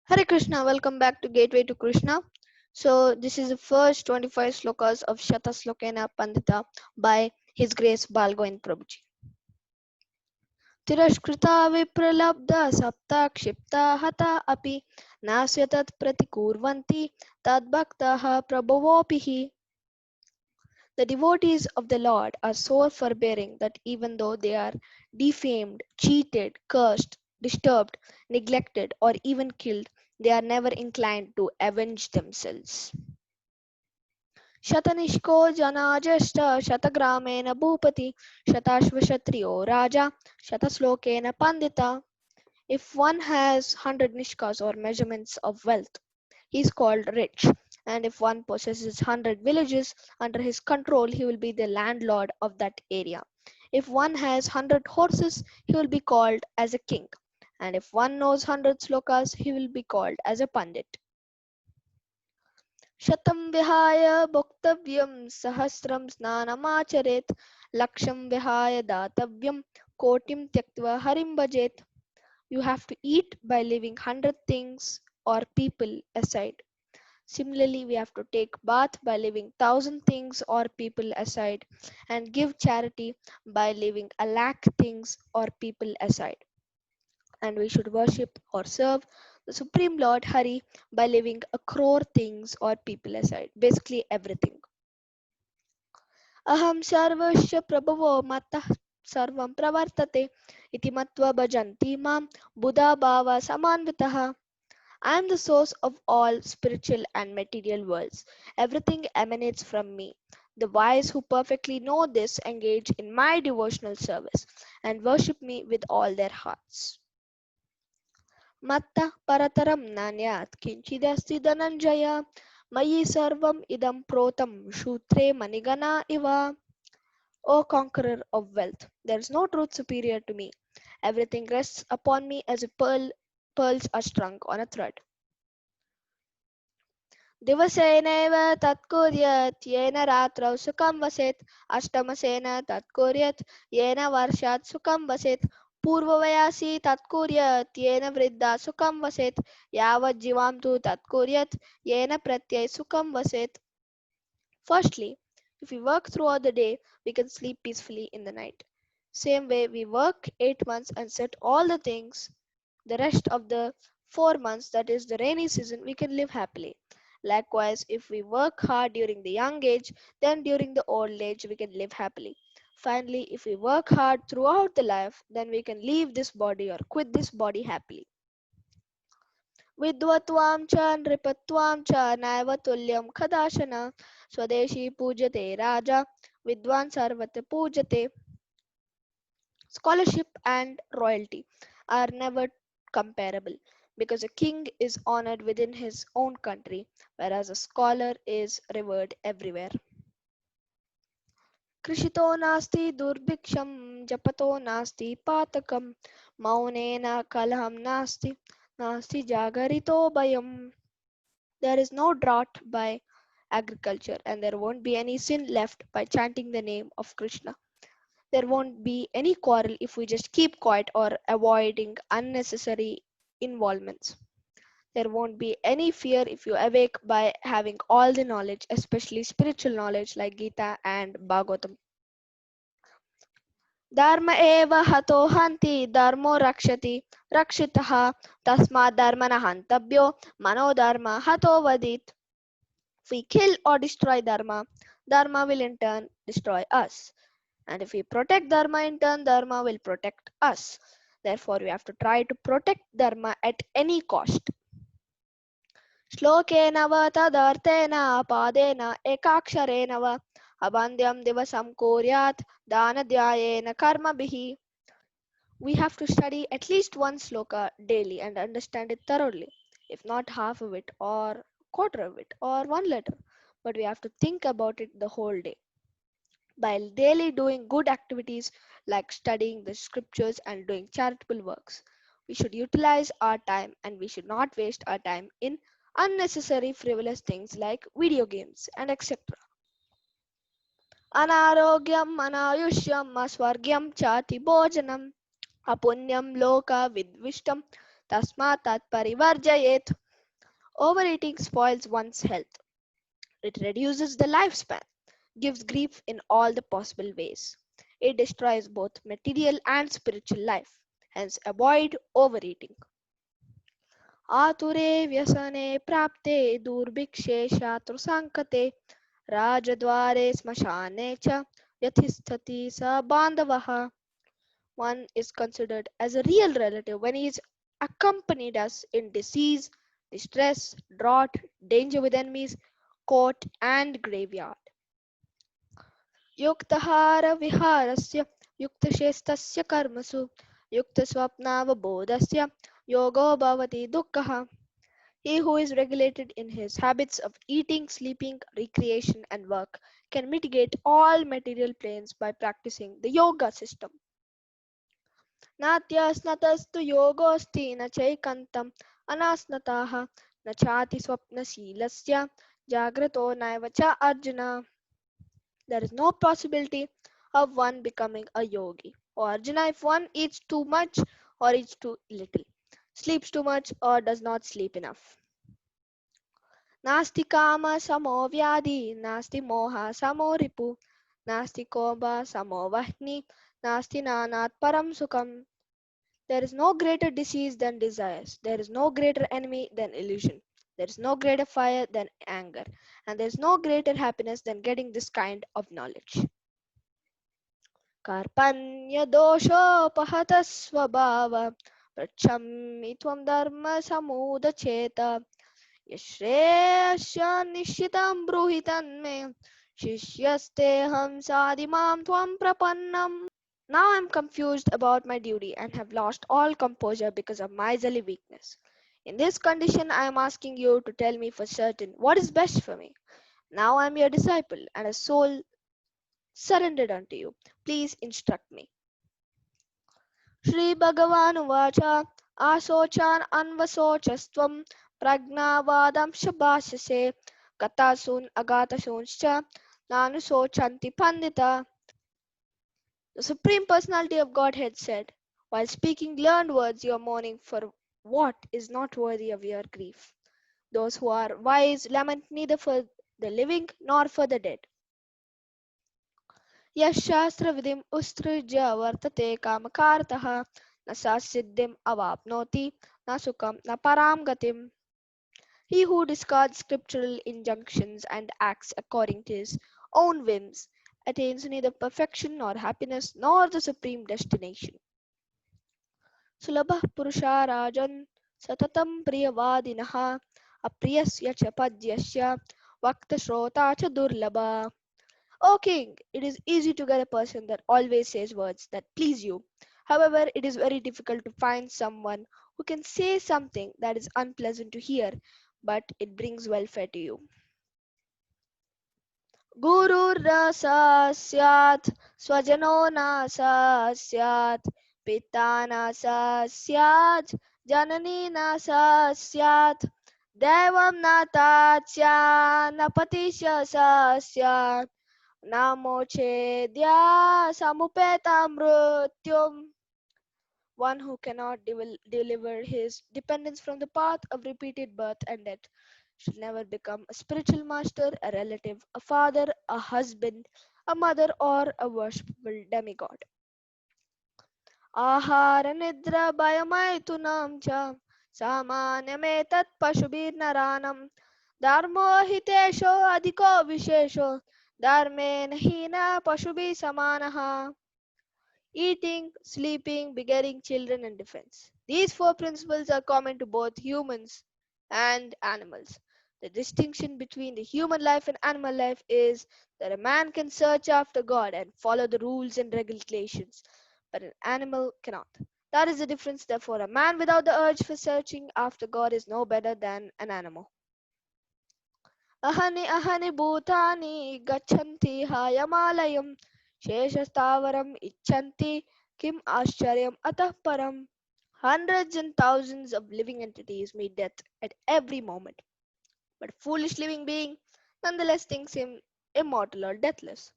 Hare Krishna, welcome back to Gateway to Krishna. So, this is the first 25 slokas of Shataslokena Pandita by His Grace Balgovind Prabhuji. तिरस्कृता विप्रलब्धा सप्ता क्षिप्ता हता अपि नास्य तत् प्रतिकुर्वन्ति तद्भक्ताः प्रभवोऽपि हि. The devotees of the Lord are so forbearing that even though they are defamed, cheated, cursed, disturbed, neglected, or even killed, they are never inclined to avenge themselves. शतनिष्को जनाजश्च शतग्रामेण Bhupathi शताश्वक्षत्रियो Raja शतश्लोकेन pandita. If one has 100 nishkas or measurements of wealth, he is called rich. And if one possesses 100 villages under his control, he will be the landlord of that area. If one has 100 horses, he will be called as a king. And if one knows 100 slokas, he will be called as a pandit. शतं विहाय भोक्तव्यं सहस्रं स्नानमाचरेत् लक्षं विहाय दातव्यं कोटिं त्यक्त्वा हरिं भजेत्. You have to eat by leaving 100 things or people aside. Similarly, we have to take bath by leaving 1,000 things or people aside, and give charity by leaving a lakh things or people aside. And we should worship or serve the Supreme Lord Hari by leaving a crore things or people aside, basically everything. Aham sarvasya prabhavo matah sarvam pravartate iti matva bhajanti mam buddha bhava samanvitaha. I am the source of all spiritual and material worlds. Everything emanates from me. The wise who perfectly know this engage in my devotional service and worship me with all their hearts. Matta parataram nanyat kinchidasti dhananjaya mayi sarvam idam protam shutre manigana iva. O conqueror of wealth, there is no truth superior to me. Everything rests upon me as a pearls are strung on a thread. दिवसेनैव तत्कुर्यात् येन रात्रौ सुखं वसेत् अष्टमसेन तत्कुर्यात् येन वर्षात् सुखं वसेत् पूर्ववयासि तत्कुर्यात् येन वृद्धा सुखं वसेत् यावज्जीवां तु तत्कुर्यात् येन प्रत्यय सुखं वसेत्. Firstly, if we work throughout the day, we can sleep peacefully in the night. Same way, we work 8 months and set all the things. The rest of the 4 months, that is the rainy season, we can live happily. Likewise, if we work hard during the young age, then during the old age we can live happily. Finally, if we work hard throughout the life, then we can leave this body or quit this body happily. विद्वत्वां च नृपत्वां च नैव तुल्यं कदाचन स्वदेशी पूज्यते राजा विद्वान् सर्वत्र पूज्यते. Scholarship and royalty are never comparable because a king is honored within his own country, whereas a scholar is revered everywhere. कृषितो नास्ति दुर्भिक्षं जपतो नास्ति पातकं मौनेन कलहं नास्ति नास्ति जागरितो भयम्. There is no drought by agriculture, and there won't be any sin left by chanting the name of Krishna. There won't be any quarrel if we just keep quiet or avoiding unnecessary involvements. There won't be any fear if you awake by having all the knowledge, especially spiritual knowledge like Gita and Bhagavatam. Dharma eva hato hanti dharmo rakshati rakshitaha tasma dharmana hantabhyo mano dharma hato vadit. If we kill or destroy dharma, dharma will in turn destroy us. And if we protect dharma in turn, dharma will protect us. Therefore, we have to try to protect dharma at any cost. श्लोकेन व तदर्थेन पादेन एकाक्षरेण व अबन्ध्यं दिवसं कुर्यात् दानध्यायेन कर्मभिः. We have to study at least one sloka daily and understand it thoroughly, if not half of it or quarter of it or one letter. But we have to think about it the whole day. By daily doing good activities like studying the scriptures and doing charitable works, we should utilize our time and we should not waste our time in unnecessary frivolous things like video games and etc. Anarogyam anayushyam aswargyam chati bhojanam apunyam loka vidvishtam tasmat tat parivarjayet. Overeating spoils one's health. It reduces the lifespan, gives grief in all the possible ways. It destroys both material and spiritual life. Hence, avoid overeating. आतुरे व्यसने प्राप्ते दुर्भिक्षे शातृसङ्कटे राजद्वारे श्मशाने च यतिष्ठति स बान्धवः. One is considered as a real relative when he is accompanied us in disease, distress, drought, danger with enemies, court, and graveyard. युक्तहारविहारस्य युक्तचेष्टस्य कर्मसु युक्तस्वप्नावबोधस्य योगो भवति दुःखः. He who is regulated in his habits of eating, sleeping, recreation, and work can mitigate all material pains by practicing the yoga system. नात्यस्नतस्तु योगोऽस्ति न चैकन्तम् अनास्नताः न चाति स्वप्नशीलस्य जाग्रतो नैव च Arjun. There is no possibility of one becoming a yogi. O Arjuna, if one eats too much or eats too little, sleeps too much or does not sleep enough. नास्ति काम समो व्याधि नास्ति मोह समो रिपु नास्ति कोप समो वह्नि नास्ति नानात् परम सुखम. There is no greater disease than desires. There is no greater enemy than illusion. There is no greater fire than anger. And there is no greater happiness than getting this kind of knowledge. Karpanya doshopahatas svabhava prachami tvam dharma samudacheta yashreyasya nishitam bruhi tanme shishyasteham sadimam tvam prapannam. Now I am confused about my duty and have lost all composure because of miserly weakness. In this condition, I am asking you to tell me for certain what is best for me. Now I am your disciple and a soul surrendered unto you. Please instruct me. Shri Bhagavan Uvacha Asochan Anvasocastvam Pragnavadam Shabhasase Gatasun Agatasuncha Nanusochanti Pandita. The Supreme Personality of Godhead said, while speaking learned words, you are mourning for what is not worthy of your grief. Those who are wise lament neither for the living nor for the dead. Yashastra ustrijya vartate kamakartaha na siddhim avapnoti na sukham na param gatim. He who discards scriptural injunctions and acts according to his own whims attains neither perfection nor happiness nor the supreme destination. Sulabha purusha rajan satatam priyavadinaha apriyasya cha padyasya vakta shrota cha durlabha. O king, it is easy to get a person that always says words that please you. However, it is very difficult to find someone who can say something that is unpleasant to hear, but it brings welfare to you. Gururasa syat swajano nasa syat pitana sa syat janani nasa syat devam natasya napatisya sa syat namochedya samupeta mrutyum. One who cannot deliver his dependence from the path of repeated birth and death should never become a spiritual master, a relative, a father, a husband, a mother, or a worshipful demigod. Ahara nidra bhayamaitunam cha samanyametat pashubirnaranam dharmo hitesho adhiko vishesho dharme nahina pashubi samanaha. Eating, sleeping, begetting children, and defense. These four principles are common to both humans and animals. The distinction between the human life and animal life is that a man can search after God and follow the rules and regulations, but an animal cannot. That is the difference. Therefore, a man without the urge for searching after God is no better than an animal. Ahani ahani bhutani gachanti hayamalayam sheshastavaram icchanti kim ascharyam atah param. Hundreds and thousands of living entities meet death at every moment, but a foolish living being nonetheless thinks him immortal or deathless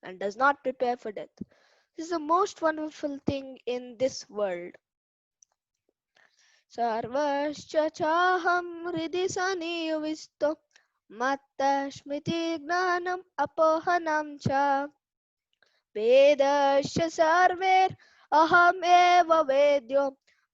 and does not prepare for death. This is the most wonderful thing in this world. सर्वश्च चाहं हृदि सन्निविष्टो मत्तस्मृतिज्ञानम् अपोहनं च वेदस्य सर्वैरहमेव वेद्यो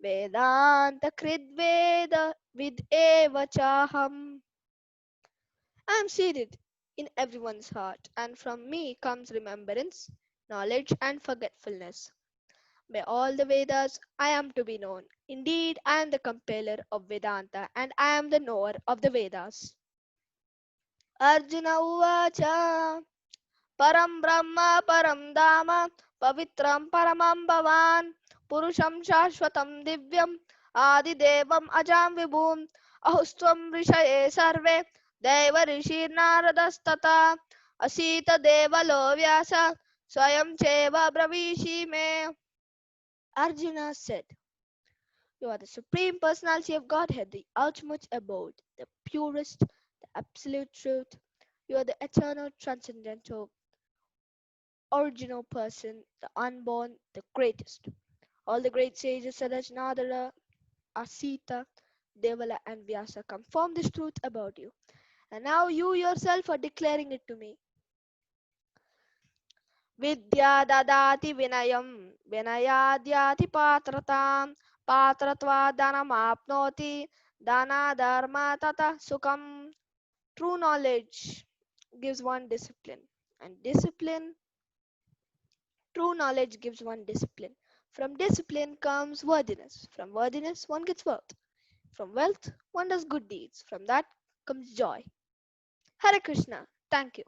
वेदान्तकृद्वेद with एव चाहम्. I am seated in everyone's heart, and from me comes remembrance, knowledge, and forgetfulness. By all the Vedas, I am to be known. Indeed, I am the compiler of Vedanta, and I am the knower of the Vedas. Arjuna Uvacha Param Brahma Param Dhamma Pavitram Paramam Bhavan Purusham Shashvatam Divyam Adidevam Ajam Vibhum Ahustvam Rishaye Sarve Deva Rishi Naradastata Asita Devalo Vyasa Swayam Cheva Bravishi Me. Arjuna said, "You are the Supreme Personality of Godhead, the ultimate abode, the purest, the absolute truth. You are the eternal, transcendental, original person, the unborn, the greatest. All the great sages such as Nadara, Asita, Devala, and Vyasa confirm this truth about you. And now you yourself are declaring it to me. Vidya dadati vinayam, vinayadyati patratam, patratva dhanamapnoti, dana dharma tata sukam. True knowledge gives one discipline, and true knowledge gives one discipline. From discipline comes worthiness. From worthiness, one gets wealth. From wealth, one does good deeds. From that comes joy. Hare Krishna. Thank you.